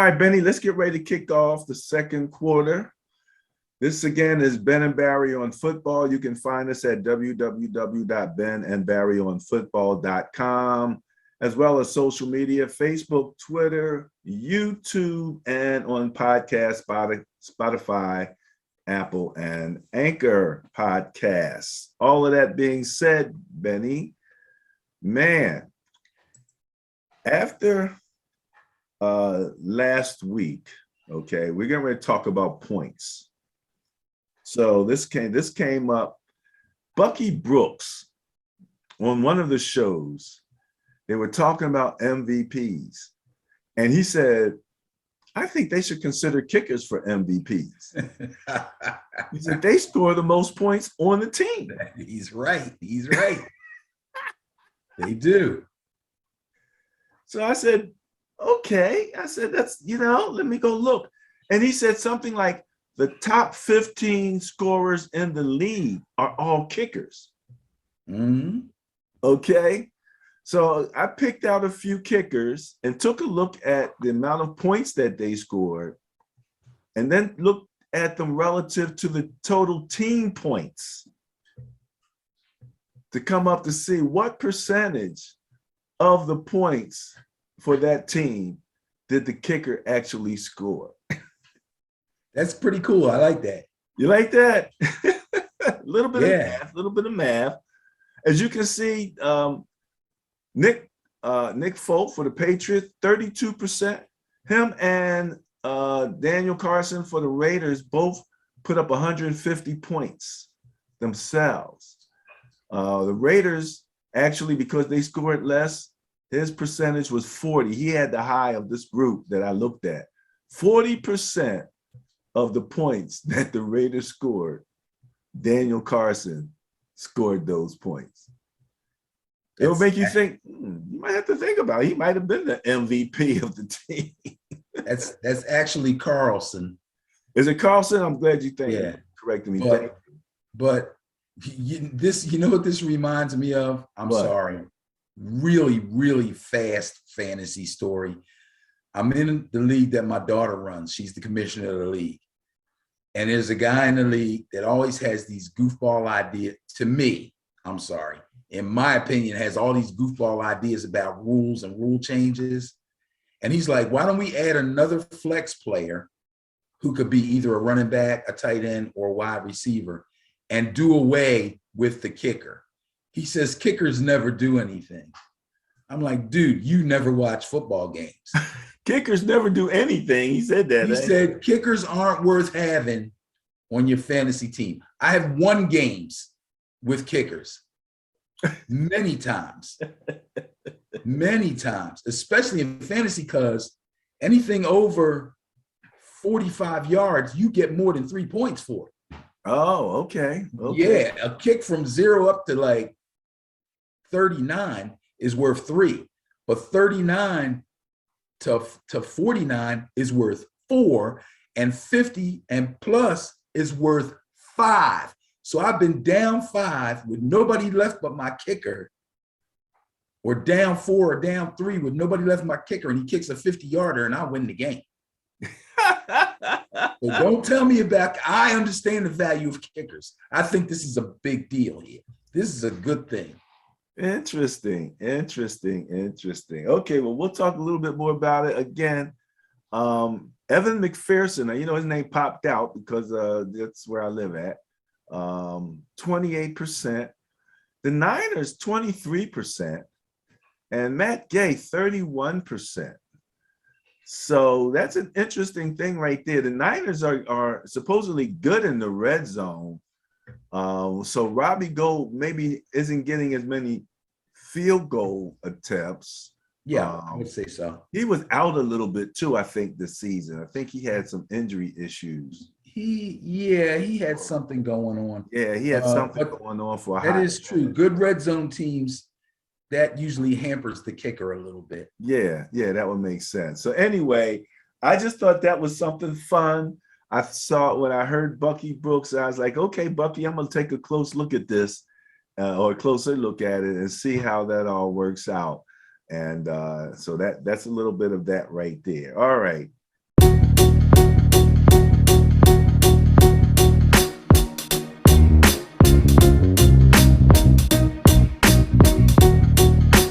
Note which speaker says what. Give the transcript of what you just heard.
Speaker 1: right, Benny, let's get ready to kick off the second quarter. This again is Ben and Barry on football. You can find us at www.benandbarryonfootball.com, as well as social media, Facebook, Twitter, YouTube, and on podcast, Spotify, Apple, and Anchor podcasts. All of that being said, Benny, man, after last week, okay, we're going to talk about points. So this came up. Bucky Brooks on one of the shows, they were talking about MVPs, and he said, I think they should consider kickers for MVPs. He said they score the most points on the team.
Speaker 2: He's right. He's right. They do.
Speaker 1: So I said, okay. I said, that's, let me go look. And he said something like the top 15 scorers in the league are all kickers.
Speaker 2: Mm-hmm.
Speaker 1: Okay. So I picked out a few kickers and took a look at the amount of points that they scored, and then looked at them relative to the total team points to come up to see what percentage of the points for that team did the kicker actually score.
Speaker 2: That's pretty cool. I like that.
Speaker 1: You like that? A little bit of math. As you can see, Nick Folk for the Patriots, 32%. Him and Daniel Carson for the Raiders both put up 150 points themselves. The Raiders, actually, because they scored less, his percentage was 40. He had the high of this group that I looked at. 40% of the points that the Raiders scored, Daniel Carson scored those points. It'll make you think, you might have to think about it. He might have been the MVP of the team.
Speaker 2: That's actually Carlson.
Speaker 1: Is it Carlson? I'm glad you think.
Speaker 2: Yeah.
Speaker 1: Correcting me.
Speaker 2: But you know what this reminds me of? I'm sorry. Really, really fast fantasy story. I'm in the league that my daughter runs. She's the commissioner of the league. And there's a guy in the league that always has these goofball ideas. To me, I'm sorry, in my opinion, has all these goofball ideas about rules and rule changes. And he's like, why don't we add another flex player who could be either a running back, a tight end, or a wide receiver, and do away with the kicker? He says kickers never do anything. I'm like, dude, you never watch football games.
Speaker 1: Kickers never do anything. He said that.
Speaker 2: He said kickers aren't worth having on your fantasy team. I have won games with kickers many times, especially in fantasy, because anything over 45 yards, you get more than 3 points for it.
Speaker 1: Oh, okay.
Speaker 2: Yeah, a kick from 0 up to like 39 is worth 3, but 39 to 49 is worth 4, and 50 and plus is worth 5. So I've been down 5 with nobody left but my kicker, or down 4 or down 3 with nobody left my kicker, and he kicks a 50-yarder and I win the game. So don't tell me about, I understand the value of kickers. I think this is a big deal here. This is a good thing.
Speaker 1: Interesting. Okay, well, we'll talk a little bit more about it again. Evan McPherson, his name popped out because that's where I live at. 28%. The Niners, 23%. And Matt Gay, 31%. So that's an interesting thing right there. The Niners are supposedly good in the red zone. So Robbie Gould maybe isn't getting as many field goal attempps.
Speaker 2: Yeah, I would say so.
Speaker 1: He was out a little bit too, I think, this season. I think he had some injury issues.
Speaker 2: He had something going on.
Speaker 1: Yeah, he had something going on for a
Speaker 2: That is true. Good red zone teams, that usually hampers the kicker a little bit.
Speaker 1: Yeah, that would make sense. So anyway, I just thought that was something fun. I saw when I heard Bucky Brooks, I was like, okay, Bucky, I'm going to take a close look at this, or a closer look at it, and see how that all works out. And so that's a little bit of that right there. All right.